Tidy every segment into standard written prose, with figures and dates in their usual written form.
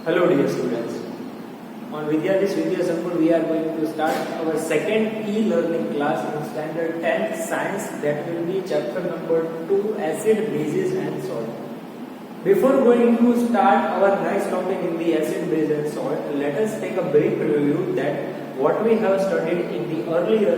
Hello dear students. On Vidyadhish Vidya Sankull we are going to start our second e-learning class in standard 10 science, that will be chapter number 2, acid, bases and salt. Before going to start our nice topic in the acid, base and salt, let us take a brief review that what we have studied in the earlier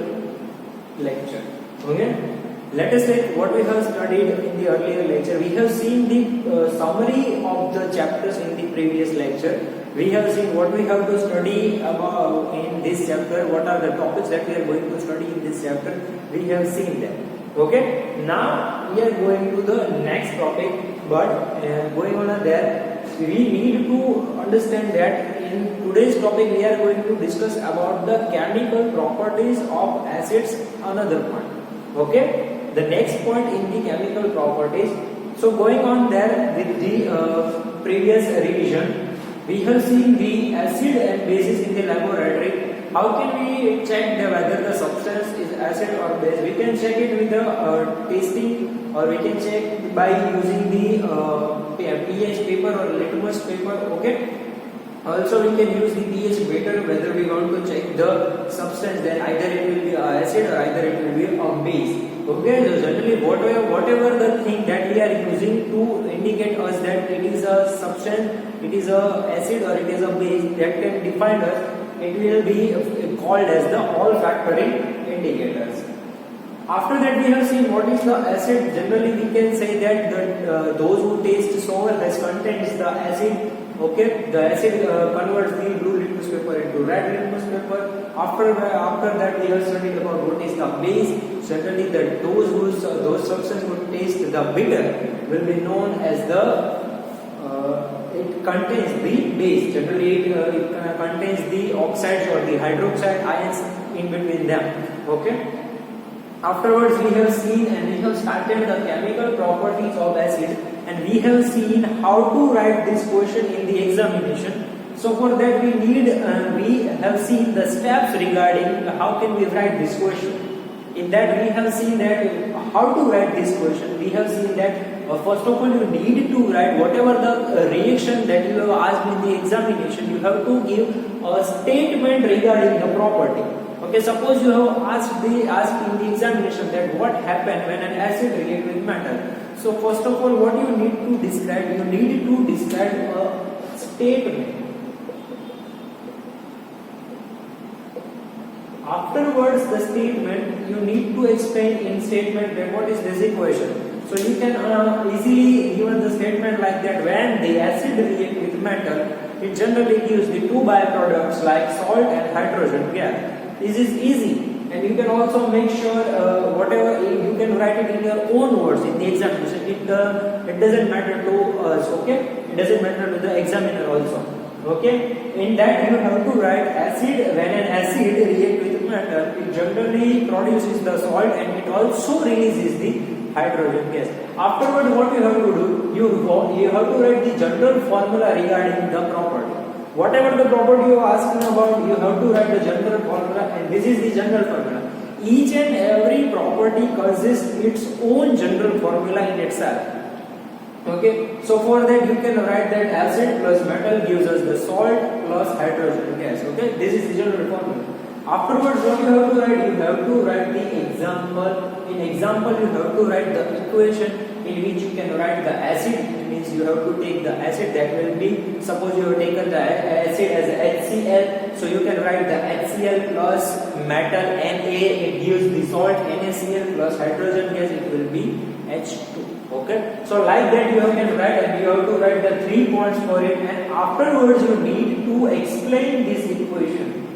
lecture. Okay? Let us take what we have studied in the earlier lecture. We have seen the summary of the chapters in the previous lecture. We have seen what we have to study about in this chapter, what are the topics that we are going to study in this chapter. We have seen them. Okay, now we are going to the next topic, but going on there, we need to understand that in today's topic we are going to discuss about the chemical properties of acids, another point. Okay, the next point in the chemical properties. So going on there with the previous revision, we have seen the acid and bases in the laboratory. How can we check whether the substance is acid or base? We can check it with the tasting, or we can check by using the pH paper or litmus paper. Okay. Also, we can use the pH meter whether we want to check the substance. Then either it will be acid or either it will be a base. Okay, so generally whatever the thing that we are using to indicate us that it is a substance, it is a acid or it is a base, that can define us, it will be called as the olfactory indicators. After that we have seen what is the acid. Generally we can say that those who taste sour has contains the acid. Okay, the acid converts the blue litmus paper into red litmus paper. After that we have studied about what is the base. Certainly those substances would taste the bitter will be known as the it contains the base. Generally it contains the oxides or the hydroxide ions in between them. Okay. Afterwards we have seen and we have started the chemical properties of acid, and we have seen how to write this question in the examination. So for that we have seen the steps regarding how can we write this question. In that we have seen that how to write this question. We have seen that first of all you need to write whatever the reaction that you have asked in the examination. You have to give a statement regarding the property. Okay, suppose you have asked in the examination that what happened when an acid reacts with metal. So first of all, what you need to describe? You need to describe a statement. Afterwards, the statement you need to explain in statement that what is this equation. So you can easily given the statement like that: when the acid reacts with metal, it generally gives the two byproducts like salt and hydrogen gas. This is easy, and you can also make sure whatever you can write it in your own words in the examination. It doesn't matter to us. Okay, it doesn't matter to the examiner also. Okay, in that you have to write acid. When an acid reacts with metal, it generally produces the salt and it also releases the hydrogen gas. Afterward, what you have to do? You have to write the general formula regarding the property. Whatever the property you are asking about, you have to write the general formula, and this is the general formula. Each and every property consists its own general formula in itself. Okay, so for that you can write that acid plus metal gives us the salt plus hydrogen gas. Okay, this is the general formula. Afterwards, what you have to write? You have to write the example. In example, you have to write the equation in which you can write the acid. It means you have to take the acid, that will be, suppose you have taken the acid as HCl, so you can write the HCl plus metal Na, it gives the salt NaCl plus hydrogen gas, it will be H2. Okay, so like that you can write, and you have to write the 3 points for it, and afterwards you need to explain this equation.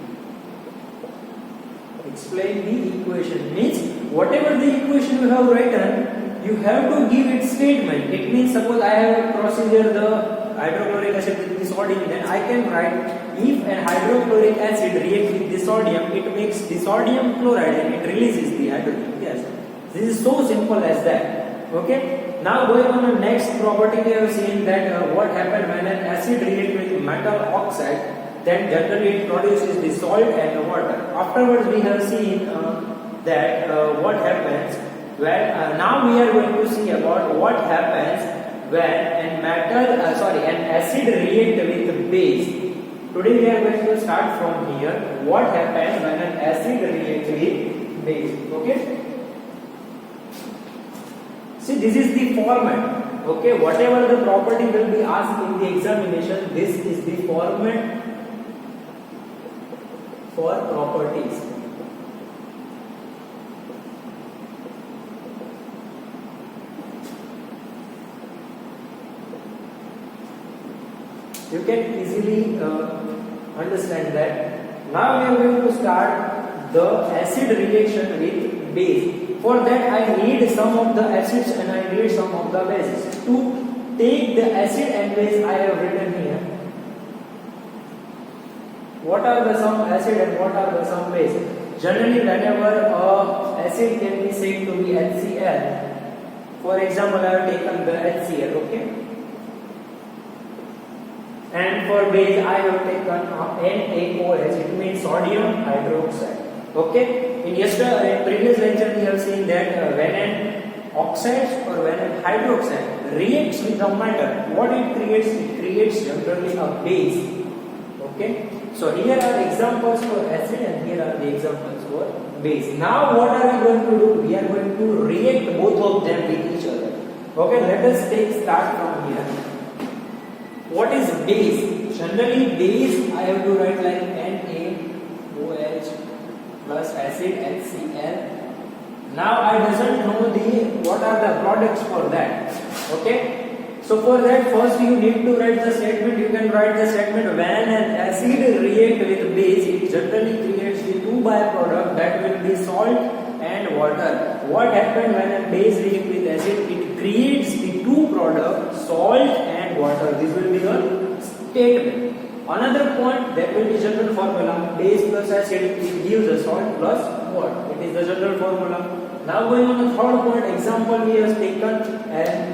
Explain the equation means whatever the equation you have written, you have to give its statement. It means suppose I have a procedure, the hydrochloric acid with the sodium, then I can write if an hydrochloric acid reacts with the sodium, it makes the sodium chloride and it releases the hydrogen gas. This is so simple as that. Okay. Now going on the next property, we have seen that what happened when an acid reacts with metal oxide, then generally it produces the salt and the water. Afterwards we have seen that what happens when now we are going to see about what happens when an acid react with base. Today we are going to start from here. What happens when an acid reacts with base? Okay. See, this is the format. Okay, whatever the property will be asked in the examination, this is the format for properties. You can easily understand that. Now we are going to start the acid reaction with base. For that I need some of the acids and I need some of the bases. To take the acid and base I have written here. What are the some acid and what are the some base? Generally whenever acid can be said to be HCl. For example, I have taken the HCl, okay? And for base I have taken NaOH, it means sodium hydroxide. Okay? In previous lecture we have seen that when an oxide or when an hydroxide reacts with a metal, what it creates? It creates generally a base. Okay? So here are examples for acid and here are the examples for base. Now what are we going to do? We are going to react both of them with each other. Okay, let us start from here. What is base? Generally base I have to write like NaOH plus acid HCl. Now I doesn't know what are the products for that. Okay? So for that first you need to write the statement. You can write the statement when an acid react with base, it generally creates the two byproduct, that will be salt and water. What happens when a base react with acid? It creates the two product, salt and water. This will be the statement. Another point, that will be general formula. Base plus acid, it gives a salt plus water. It is the general formula. Now going on the third point, example we have taken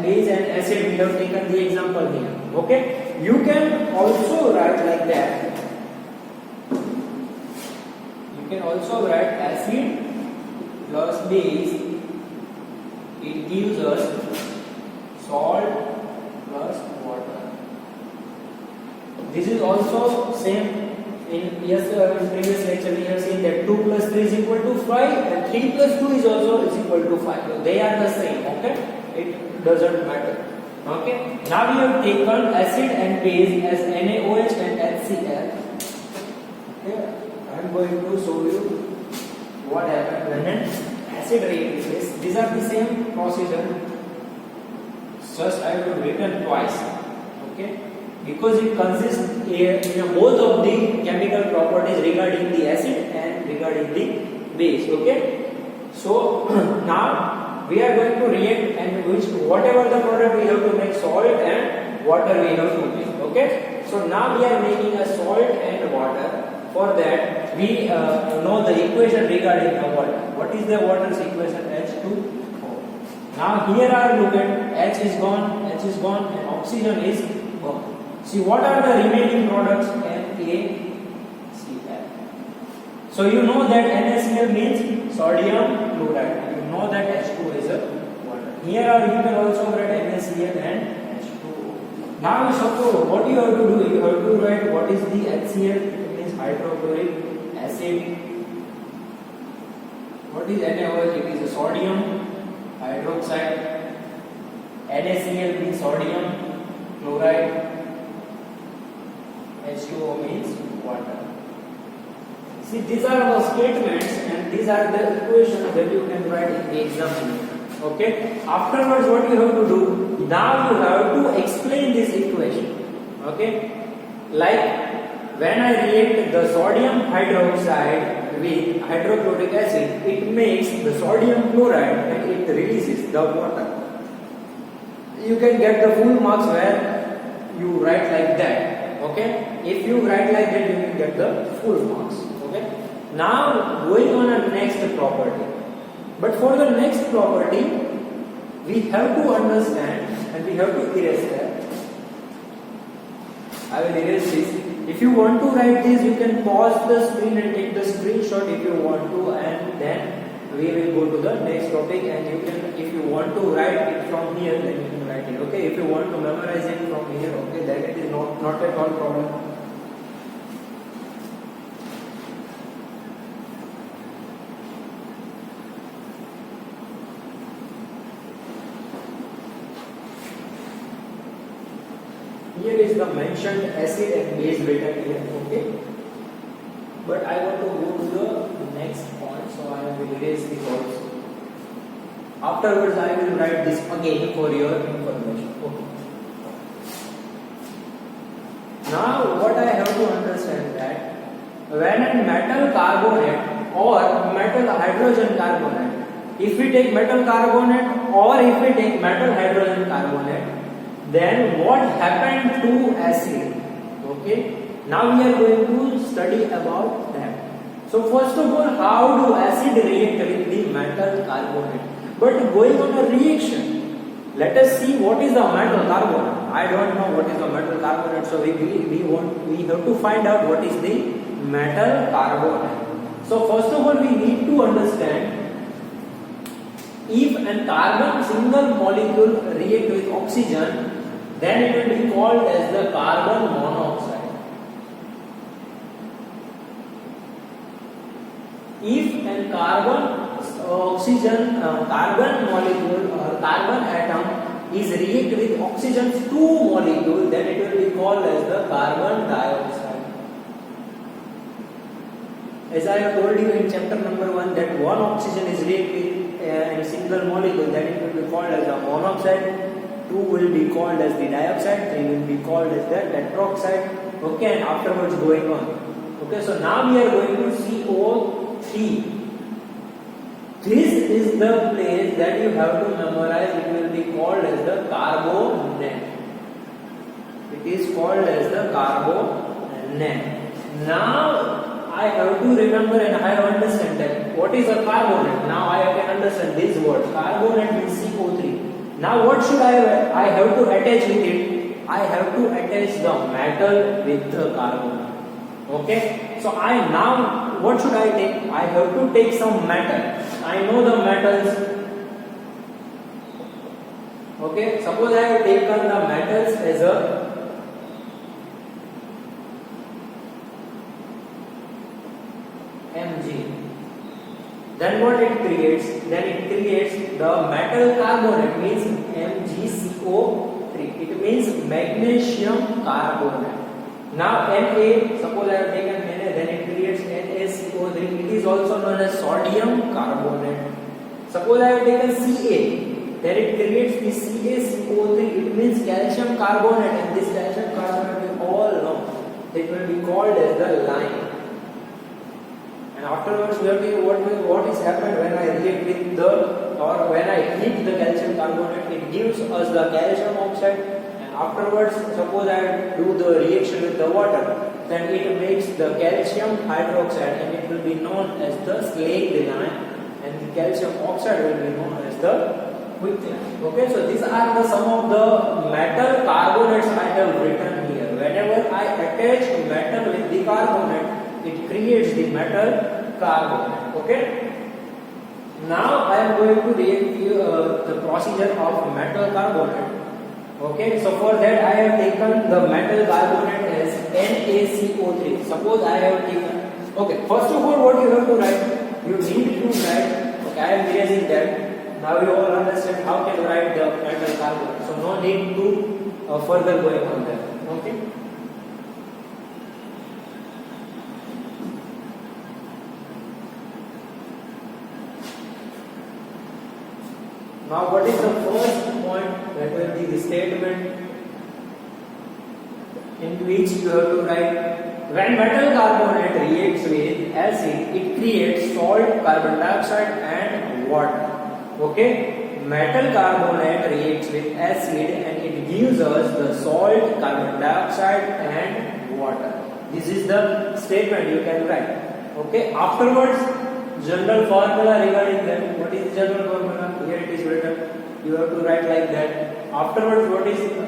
base and acid, we have taken the example here. Okay, you can also write like that. You can also write acid plus base, it gives us salt plus water. This is also same. In previous lecture we have seen that 2 plus 3 is equal to 5 and 3 plus 2 is also equal to 5. So they are the same, okay? It doesn't matter. Okay? Now we have taken acid and base as NaOH and HCl. Okay? I am going to show you what happens when an acid reacts with base. These are the same procedure. Just I have written twice. Okay? Because it consists in both of the chemical properties regarding the acid and regarding the base. Okay, so now we are going to react, and whatever the product we have to make salt and water we have to make. Okay, so now we are making a salt and water. For that we know the equation regarding the water. What is the water's equation? H2O. Now here are look at H is gone, and oxygen is gone. See, what are the remaining products? NaCl. So you know that NaCl means sodium chloride. You know that H2O is a water. Here you can also write NaCl and H2O. Now suppose what you have to do, you have to write what is the HCl, it means hydrochloric acid. What is NaOH? It is a sodium hydroxide. NaCl means sodium chloride. H2O means water. See, these are the statements and these are the equations that you can write in the exam. Okay. Afterwards, what you have to do? Now you have to explain this equation. Okay. Like when I react the sodium hydroxide with hydrochloric acid, it makes the sodium chloride and it releases the water. You can get the full marks where you write like that. Okay, if you write like that, you will get the full marks. Okay, now going on a next property. But for the next property, we have to understand and we have to erase that. I will erase this. If you want to write this, you can pause the screen and take the screenshot if you want to, and then we will go to the next topic. And you can, if you want to write it from here, then you can write it. Okay, if you want to memorize it from here, okay, then it is not at all problem. Here is the mentioned acid and base written here, okay. But I want to go to the next point, so I will erase this also. Afterwards, I will write this again for your information. Okay. Now, what I have to understand that when a metal carbonate or metal hydrogen carbonate, if we take metal carbonate or if we take metal hydrogen carbonate, then what happened to acid? Okay. Now we are going to study about that. So first of all, how do acid react with the metal carbonate? But going on a reaction, let us see what is the metal carbonate. I don't know what is the metal carbonate, so we have to find out what is the metal carbonate. So first of all, we need to understand if a carbon single molecule react with oxygen, then it will be called as the carbon monoxide. If a carbon molecule or carbon atom is react with oxygen's 2 molecule, then it will be called as the carbon dioxide. As I have told you in chapter number 1 that one oxygen is react with a single molecule, then it will be called as the monoxide, 2 will be called as the dioxide, 3 will be called as the tetroxide, okay, and afterwards going on. Okay, so now we are going to CO3. This is the place that you have to memorize. It will be called as the carbonate. It is called as the carbonate. Now I have to remember and I have understand that what is a carbonate. Now I can understand this word. Carbonate means CO3. Now what should I have to attach with it? I have to attach the metal with the carbonate. Okay, so what should I take? I have to take some metal. I know the metals. Okay, suppose I have taken the metals as a Mg. Then what it creates? Then it creates the metal carbonate, means MgCO3. It means magnesium carbonate. Now Na, suppose I have taken Na, then it creates NaCO3. It is also known as sodium carbonate. Suppose I have taken Ca, then it creates the CaCO3. It means calcium carbonate, and this calcium carbonate we all know. It will be called as the lime. And afterwards we have to what is happened when I react with when I heat the calcium carbonate, it gives us the calcium oxide. Afterwards, suppose I do the reaction with the water, then it makes the calcium hydroxide and it will be known as the slaked lime, and the calcium oxide will be known as the quicklime. Okay, so these are some of the metal carbonates I have written here. Whenever I attach metal with the carbonate, it creates the metal carbonate. Okay. Now I am going to react the procedure of metal carbonate. Okay, so for that I have taken the metal carbonate as NaCO3. Suppose I have taken. Okay, first of all, what you have to write? You need to write. Okay, I am erasing that. Now you all understand how can write the metal carbonate. So no need to further going on that. Okay. Now what is the first point? That will be the statement in which you have to write when metal carbonate reacts with acid, it creates salt, carbon dioxide and water. Okay, metal carbonate reacts with acid and it gives us the salt, carbon dioxide and water. This is the statement you can write. Okay, afterwards general formula regarding that. What is general formula? Here it is written. You have to write like that. Afterwards, what is the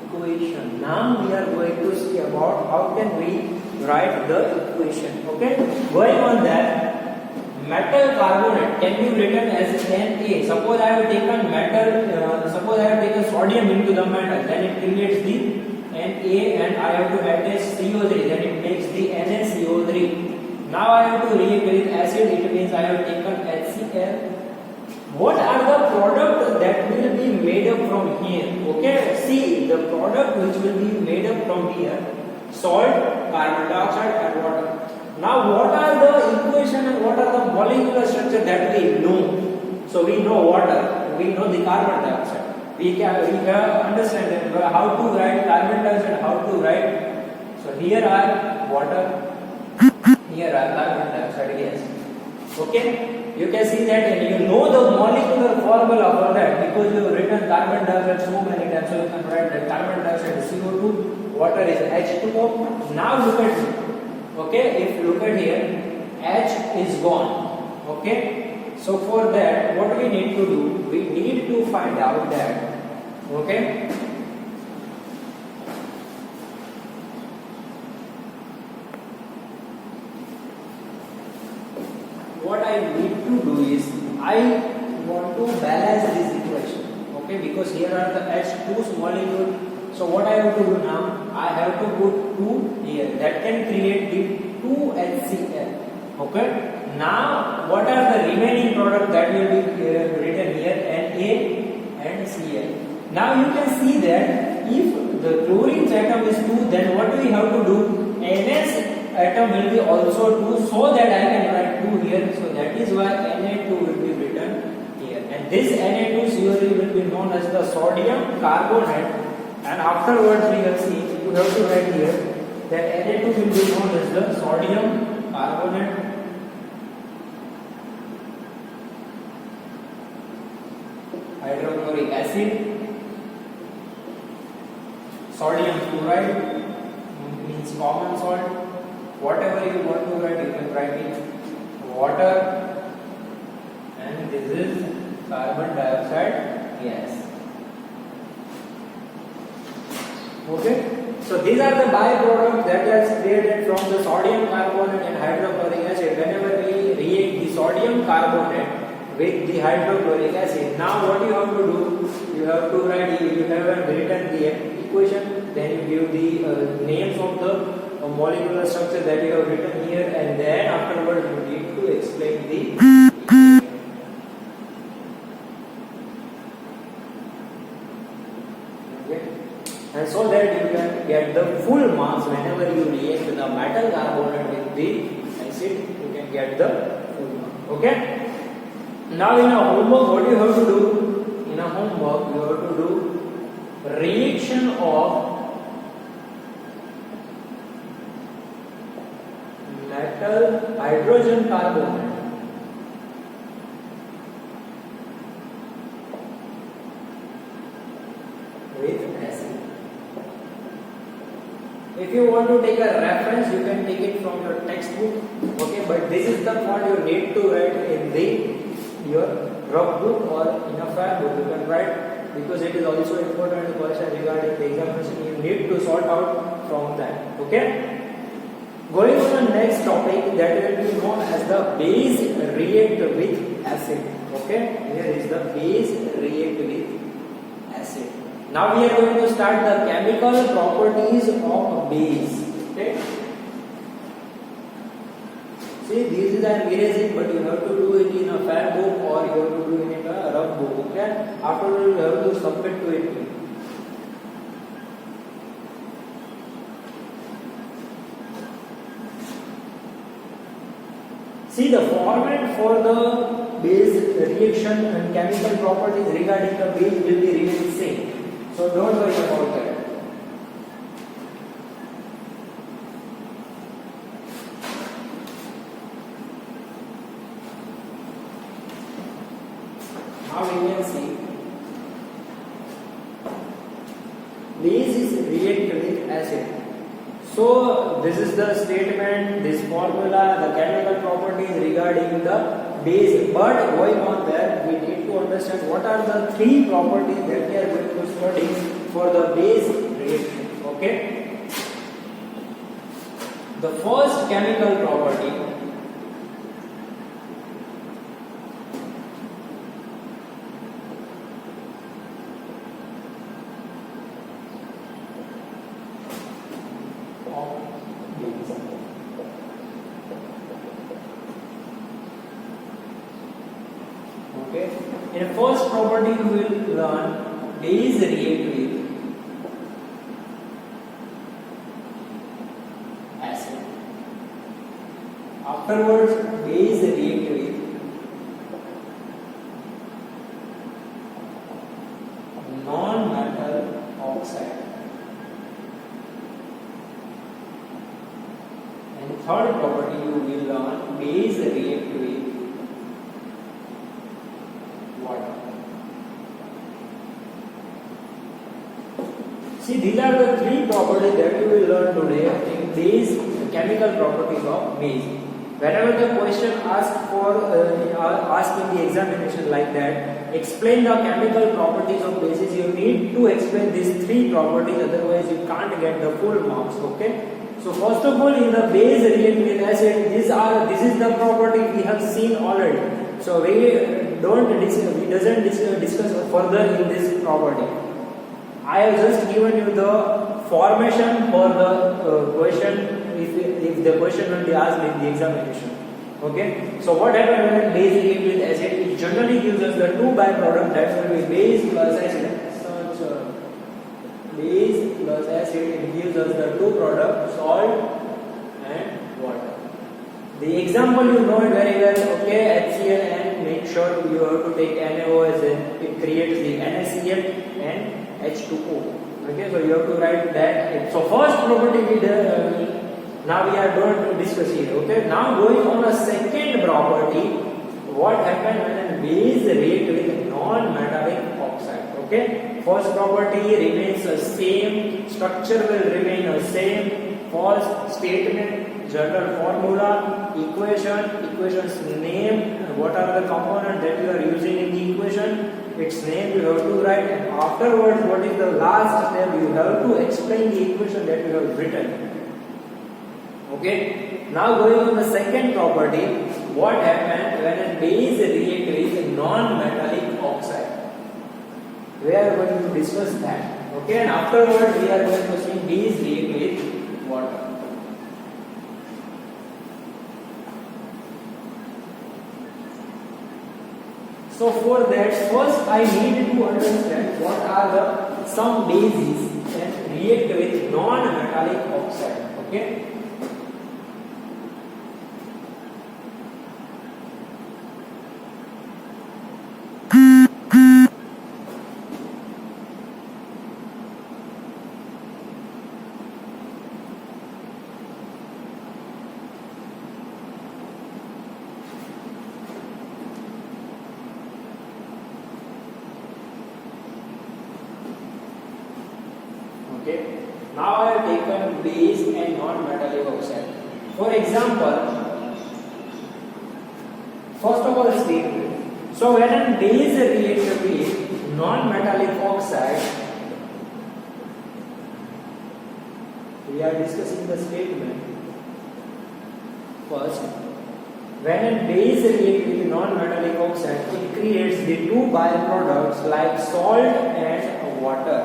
equation? Now we are going to see about how can we write the equation. Okay. Going on that, metal carbonate can be written as Na. Suppose I have taken metal. Suppose I have taken sodium into the metal, then it creates the Na, and I have to attach CO3, then it makes the NaCO3. Now I have to react with acid, it means I have taken HCl. What are the products that will be made up from here? Okay, see the product which will be made up from here: salt, carbon dioxide, and water. Now, what are the equation and what are the molecular structure that we know? So we know water, we know the carbon dioxide. We can understand how to write carbon dioxide, how to write. So here are water, here are carbon dioxide gas. Okay. You can see that and you know the molecular formula for that because you have written carbon dioxide so many times. So you can write that carbon dioxide is CO2, water is H2O. Now look at it. Okay, if you look at here, H is gone. Okay, so for that, what we need to do? We need to find out that. Okay. What I need to do is I want to balance this equation. Okay, because here are the H2 molecule. So what I have to do now? I have to put 2 here. That can create the 2HCl. Okay. Now what are the remaining products that will be written here? Na and Cl. Now you can see that if the chlorine atom is 2, then what we have to do? NS atom will be also 2, so that I can write 2 here. So that is why Na2 will be written here. And this Na2CO3 will be known as the sodium carbonate. And afterwards we have seen, you have to write here that Na2 will be known as the sodium carbonate. Hydrochloric acid. Sodium chloride means common salt. Whatever you want to write, you can write it. Water, and this is carbon dioxide gas. Okay, so these are the byproducts that are created from the sodium carbonate and hydrochloric acid. Whenever we react the sodium carbonate with the hydrochloric acid, now what you have to do? You have to write. You haven't written the equation, then you give the names of the molecular structure that you have written here, and then afterwards you need to explain the okay. And so that you can get the full marks whenever you react the metal carbonate with the acid, you can get the full mark. Okay. Now in a homework, what you have to do? In a homework, you have to do reaction of metal hydrogen carbonate with acid. If you want to take a reference, you can take it from your textbook. Okay, but this is the part you need to write in your rough book or in a fair book. You can write because it is also important question regarding the examination. You need to sort out from that. Okay. Going on the next topic, that will be known as the base react with acid. Okay, here is the base react with acid. Now we are going to start the chemical properties of base. Okay. See, this is an erasing, but you have to do it in a fair book or you have to do it in a rough book. Okay. After you have to submit to it. See, the format for the base reaction and chemical properties regarding the base will be really same. So don't worry about that. Now we can see base is react with acid. So this is the statement, this formula, the chemical properties regarding the base. But going on there, we need to understand what are the 3 properties that we are going to study for the base reaction. Okay. The first chemical property And first property you will learn, base react with acid. Afterwards, base react with non-metal oxide. And third property you will learn, base react with water. See, these are the three properties that you will learn today in base, chemical properties of base. Whenever the question asked in the examination like that, explain the chemical properties of bases, you need to explain these three properties, otherwise you can't get the full marks. Okay. So first of all, in the base react with acid, this is the property we have seen already. So we doesn't discuss further in this property. I have just given you the formation for the question if the question will be asked in the examination. Okay. So what happens when base react with acid? It generally gives us the two byproduct, that will be base plus acid. Base plus acid, it gives us the two products, salt and water. The example you know it very well. Okay, HCl, and make sure you have to take NaOH, it creates the NaCl and H2O. Okay, so you have to write that. So first property now we are going to discuss here. Okay, now going on a second property, what happens when a base react with non-metallic oxide? Okay, first property remains the same, structure will remain the same, false statement, general formula, equation's name, what are the components that you are using in the equation, its name you have to write, and afterwards what is the last step, you have to explain the equation that you have written. Okay, now going on the second property, what happens when a base react with non-metallic oxide? We are going to discuss that. Okay, and afterwards we are going to see base react with water. So for that, first I need to understand what are the some bases that react with non-metallic oxide. Okay. Okay. Now I have taken base and non-metallic oxide. For example, first of all statement. So when a base reacts with non-metallic oxide, we are discussing the statement. First, when a base reacts with non-metallic oxide, it creates the two byproducts like salt and water.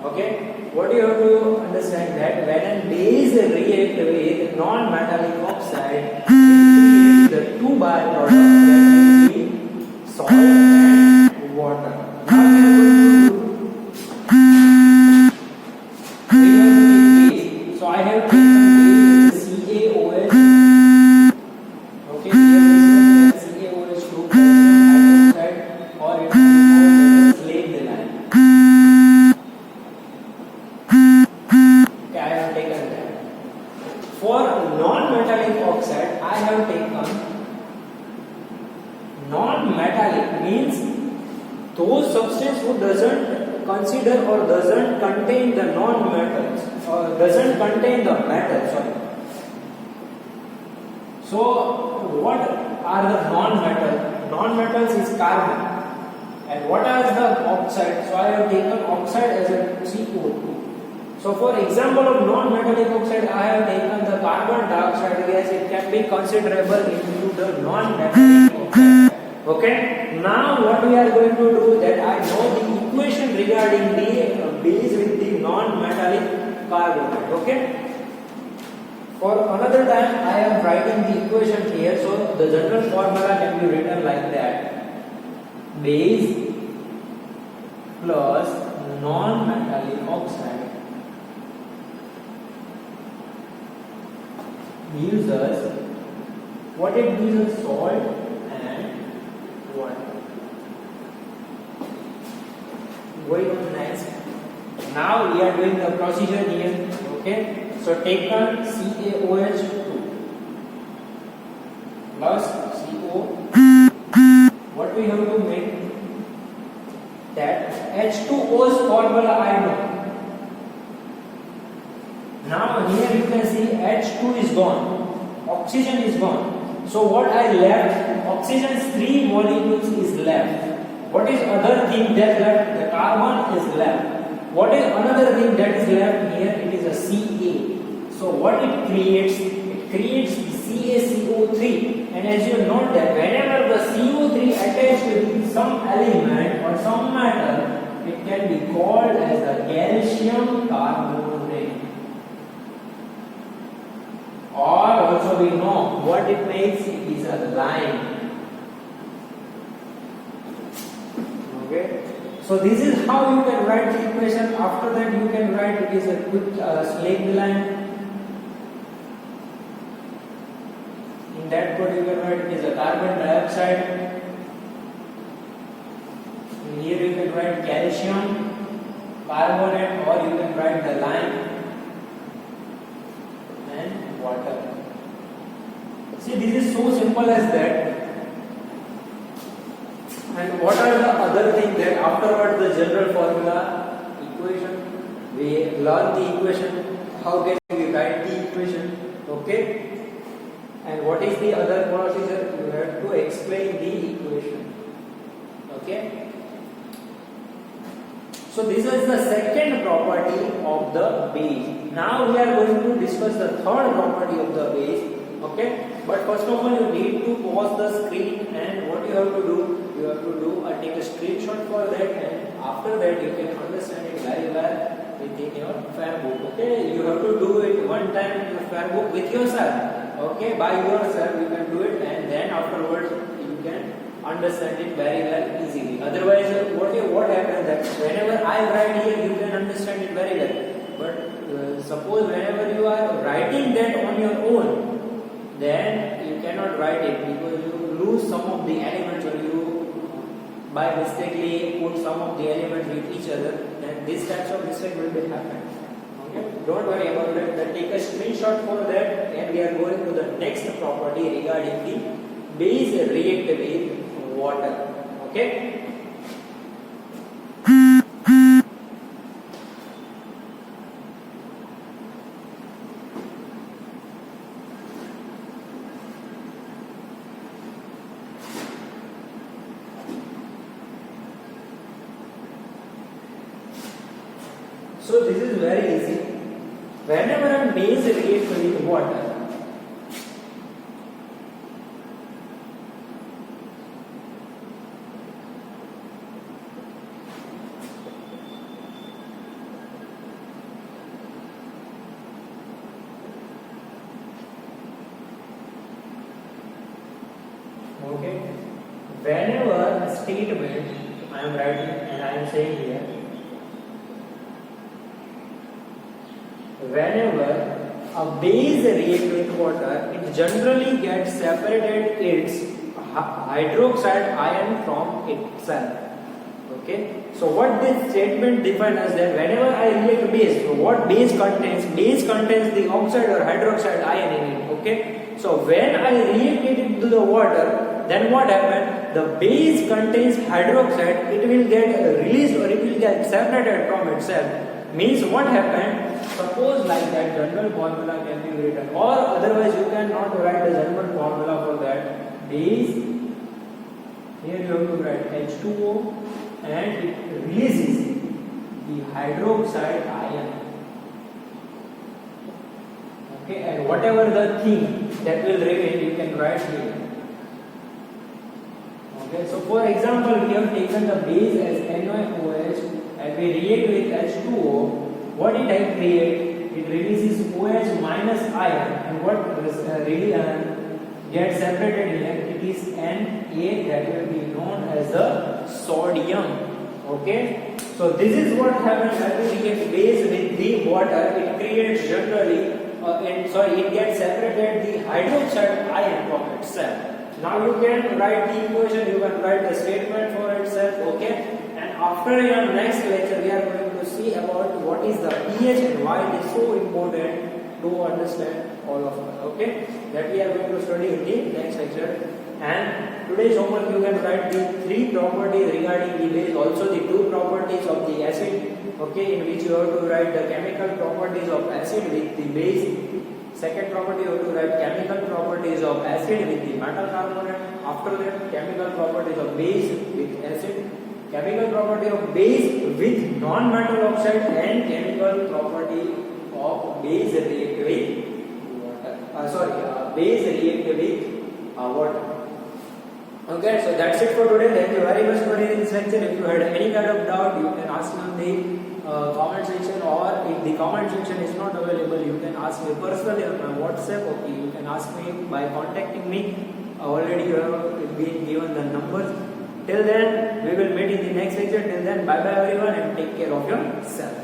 Okay. What you have to understand that when a base react with non-metallic oxide, it creates the two byproducts, that will be salt and water. Now we are going to base. So I have taken base CaOH. Okay, here is CaOH 2 hydroxide, or it is called slave line. For non-metallic oxide, I have taken non-metallic means those substance who doesn't consider or doesn't contain the non-metals or doesn't contain the metals. Sorry. So what are the non-metals? Non-metals is carbon. And what are the oxide? So I have taken oxide as a CO2. So for example of non-metallic oxide, I have taken the carbon dioxide gas. It can be considerable into the non-metallic oxide. Okay. Now what we are going to do, that I know the equation regarding the base with the non-metallic carbonate. Okay. For another time, I am writing the equation here. So the general formula can be written like that. base plus non-metallic oxide gives us what it gives us, salt and water. Going on next. Now we are doing the procedure here. Okay. So take on CaOH2 plus CO. What we have to make? That H2O's formula I know. Now here you can see H2 is gone, oxygen is gone. So what I left? Oxygen's 3 molecules is left. What is other thing that left? The carbon is left. What is another thing that is left here? It is a Ca. So what it creates? It creates CaCO3. And as you note that whenever the CO3 attached with some element or some metal, it can be called as the calcium carbonate. Or also we know what it makes, it is a lime. Okay. So this is how you can write the equation. After that you can write it is a quick slake line. In that code you can write it is a carbon dioxide. And here you can write calcium carbonate, or you can write the lime and water. See, this is so simple as that. And what are the other things that afterwards the general formula equation? We learn the equation. How can we write the equation? Okay. And what is the other procedure? You have to explain the equation. Okay. So this is the second property of the base. Now we are going to discuss the third property of the base. Okay. But first of all, you need to pause the screen, and what you have to do? You have to take a screenshot for that, and after that you can understand it very well within your fair book. Okay. You have to do it one time in your fair book with yourself. Okay, by yourself you can do it, and then afterwards you can understand it very well easily. Otherwise, what happens that whenever I write here, you can understand it very well. But suppose whenever you are writing that on your own, then you cannot write it because you lose some of the elements, or you by mistakenly put some of the elements with each other. Then this types of mistake will be happen. Don't worry about it. Then take a screenshot for that, and we are going to the next property regarding the base react with water. Okay. So this is very easy. Whenever a base reacts with water, okay, whenever a statement I am writing and I am saying here, whenever a base reacts with water, it generally gets separated its hydroxide ion from itself. Okay. So what this statement defines as that whenever I react base, so what base contains? Base contains the oxide or hydroxide ion in it. Okay. So when I react it into the water, then what happens? The base contains hydroxide. It will get released, or it will get separated from itself. Means what happened? Suppose like that general formula can be written, or otherwise you cannot write the general formula for that. Base, here you have to write H2O, and it releases the hydroxide ion. Okay, and whatever the thing that will remain, you can write here. Okay, so for example, we have taken the base as NaOH, and we react with H2O. What it create? It releases OH minus ion, and what really gets separated here? It is Na, that will be known as the sodium. Okay, so this is what happens when we react base with the water. It creates generally it gets separated the hydroxide ion from itself. Now you can write the equation, you can write the statement for itself. Okay, and after your next lecture we are going to see about what is the pH and why it is so important to understand all of it. Okay, that we are going to study in the next lecture. And today's homework you can write the 3 properties regarding the base, also the 2 properties of the acid. Okay, in which you have to write the chemical properties of acid with the base. Second property you have to write chemical properties of acid with the metal carbonate. After that, chemical properties of base with acid, chemical property of base with non-metal oxide, and chemical property of base react with water. Base react with water. Okay, so that's it for today. Thank you very much for this lecture. If you had any kind of doubt, you can ask me on the comment section, or if the comment section is not available, you can ask me personally on my WhatsApp. Okay, you can ask me by contacting me. Already you have been given the numbers. Till then, we will meet in the next lecture. Till then, bye bye everyone, and take care of yourself.